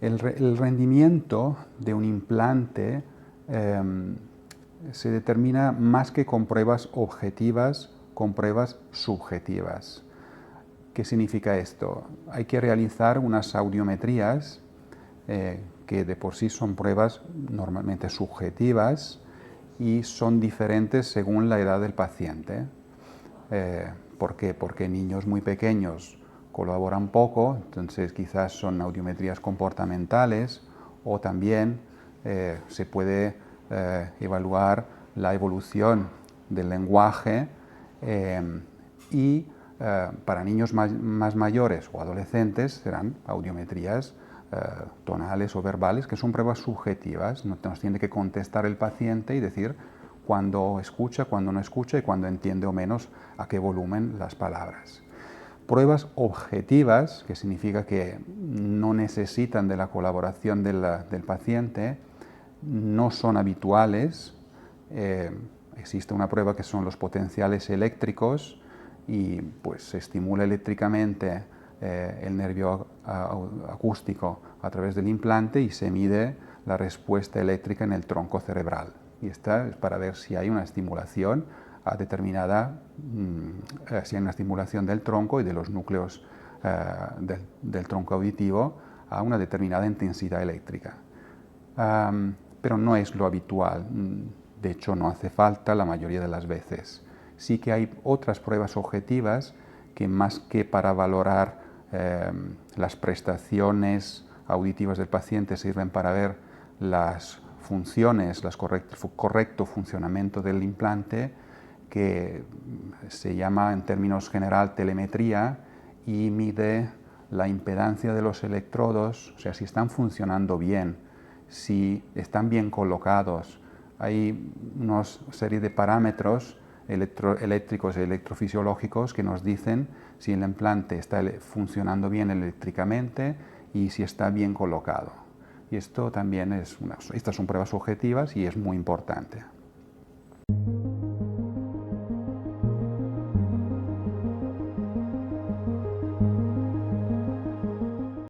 El rendimiento de un implante se determina más que con pruebas objetivas, con pruebas subjetivas. ¿Qué significa esto? Hay que realizar unas audiometrías que de por sí son pruebas normalmente subjetivas y son diferentes según la edad del paciente. ¿Por qué? Porque niños muy pequeños colaboran poco, entonces quizás son audiometrías comportamentales, o también se puede evaluar la evolución del lenguaje y para niños más mayores o adolescentes serán audiometrías tonales o verbales, que son pruebas subjetivas. Nos tiene que contestar el paciente y decir cuándo escucha, cuándo no escucha y cuándo entiende o menos a qué volumen las palabras. Pruebas objetivas, que significa que no necesitan de la colaboración del paciente, no son habituales. Existe una prueba que son los potenciales eléctricos y pues se estimula eléctricamente el nervio acústico a través del implante y se mide la respuesta eléctrica en el tronco cerebral. Y esta es para ver si hay una estimulación si hay una estimulación del tronco y de los núcleos del tronco auditivo a una determinada intensidad eléctrica. Pero no es lo habitual, de hecho no hace falta la mayoría de las veces. Sí que hay otras pruebas objetivas que más que para valorar las prestaciones auditivas del paciente sirven para ver las funciones, el correcto funcionamiento del implante, que se llama en términos general telemetría y mide la impedancia de los electrodos, o sea, si están funcionando bien, si están bien colocados. Hay una serie de parámetros eléctricos y electrofisiológicos que nos dicen si el implante está funcionando bien eléctricamente y si está bien colocado. Y esto también estas son pruebas objetivas y es muy importante.